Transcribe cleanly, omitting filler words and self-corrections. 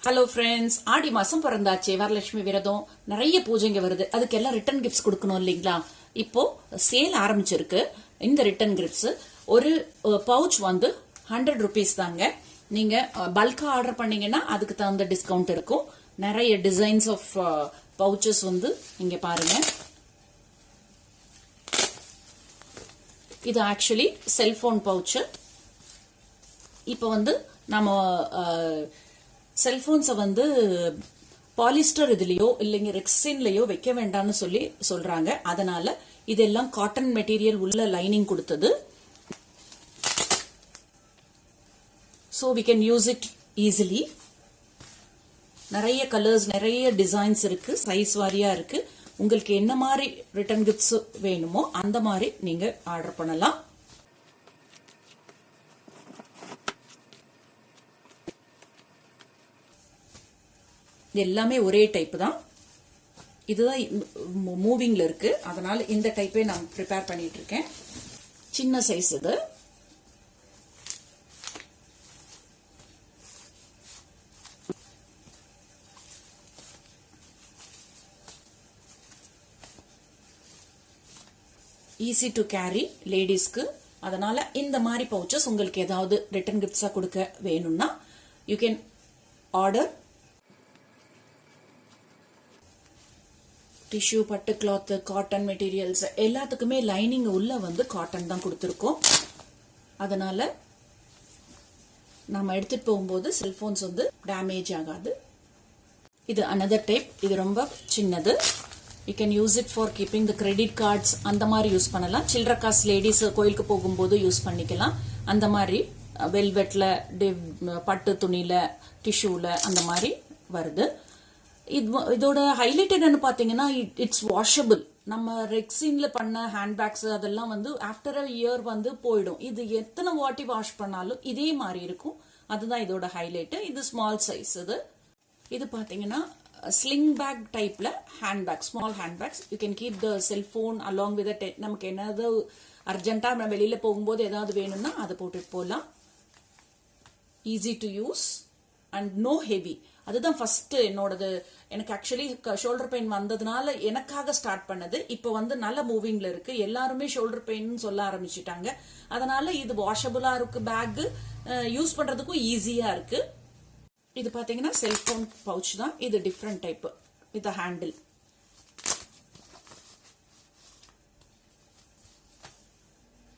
Hello friends, ஆடி மாசம் பிறந்தாச்சு. வரலட்சுமி விரதம், நிறைய பூஜைங்க வருது. அதுக்கெல்லாம் ரிட்டர்ன் கிஃப்ட்ஸ் கொடுக்கணும் இல்லைங்களா? இப்போ சேல் ஆரம்பிச்சிருக்கு. இந்த ரிட்டர்ன் கிஃப்ட்ஸ் ஒரு பவுச் வந்து 100 rupees தாங்க. நீங்க பல்கா ஆர்டர் பண்ணீங்கன்னா அதுக்கு தகுந்த டிஸ்கவுண்ட் இருக்கும். நிறைய டிசைன்ஸ் ஆஃப் பவுச்சஸ் வந்து இங்க பாருங்க. இது ஆக்சுவலி செல்போன் பவுச். இப்போ வந்து நம்ம செல்போன்ஸை வந்து பாலிஸ்டர் இதுலயோ இல்லைங்க ரெக்ஸின்லயோ வைக்க வேண்டாம்னு சொல்றாங்க. அதனால இதெல்லாம் காட்டன் மெட்டீரியல் உள்ள லைனிங் கொடுத்தது. So we can use it easily. நிறைய கலர்ஸ், நிறைய டிசைன்ஸ் இருக்கு, சைஸ் வாரியா இருக்கு. உங்களுக்கு என்ன மாதிரி ரிட்டர்ன் கிஃப்ட்ஸ் வேணுமோ அந்த மாதிரி நீங்க ஆர்டர் பண்ணலாம். இது எல்லாமே ஒரே டைப் தான். இதுதான் மூவிங்ல இருக்கு, அதனால இந்த டைப்பே நான் ப்ரிப்பேர் பண்ணிட்டு இருக்கேன். சின்ன சைஸ் இது. ஈஸி டு கேரி லேடிஸ்க்கு. அதனால இந்த மாதிரி பவுச்சஸ் உங்களுக்கு ஏதாவது ரிட்டர்ன் கிஃப்ட்ஸா கொடுக்க வேணும்னா யூ கேன் ஆர்டர். டிஷ்யூ, பட்டு கிளாத், காட்டன் மெட்டீரியல்ஸ் எல்லாத்துக்குமே லைனிங் உள்ள வந்து காட்டன் தான் கொடுத்துருக்கோம். அதனால நம்ம எடுத்துட்டு போகும்போது செல்போன்ஸ் வந்து டேமேஜ் ஆகாது. இது another டைப். இது ரொம்ப சின்னது. You can use it for keeping the credit cards. அந்த மாதிரி யூஸ் பண்ணலாம். சில்லற காசு லேடிஸ் கோயிலுக்கு போகும்போது யூஸ் பண்ணிக்கலாம். அந்த மாதிரி வெல்வெட்ல, பட்டு துணியில, டிஷ்யூல அந்த மாதிரி வருது. இதோட ஹைலைட் என்னன்னு பாத்தீங்கன்னா இட்ஸ் வாஷபிள். நம்ம ரெக்ஸின்ல பண்ண ஹேண்ட்பேக்ஸ் அதெல்லாம் வந்து ஆஃப்டர் அ இயர் வந்து போயிடும். இது எத்தனை வாட்டி வாஷ் பண்ணாலும் இதே மாதிரி இருக்கும். அதுதான் இதோட ஹைலைட். இது ஸ்மால் சைஸ். இது பாத்தீங்கன்னா ஸ்லிங் பேக் டைப்ல handbag, small handbags. You can keep the cellphone along with நமக்கு என்னது அர்ஜென்ட்டா நம்ம வெளியில போகும்போது ஏதாவது வேணும்னா அதை போட்டுட்டு போகலாம். Easy to use and no heavy. அதுதான் ஃபர்ஸ்ட் என்னோடது. எனக்கு ஆக்சுவலி ஷோல்டர் பெயின் வந்ததுனால எனக்காக ஸ்டார்ட் பண்ணது. இப்போ வந்து நல்ல மூவிங்ல இருக்கு. எல்லாருமே ஷோல்டர் பெயின் சொல்ல ஆரம்பிச்சுட்டாங்க. அதனால இது வாஷபிளா இருக்கு. பேக் யூஸ் பண்றதுக்கும் ஈஸியா இருக்கு. இது பாத்தீங்கன்னா செல்போன் பவுச் தான். இது டிஃப்ரெண்ட் டைப் வித் ஹேண்டில்.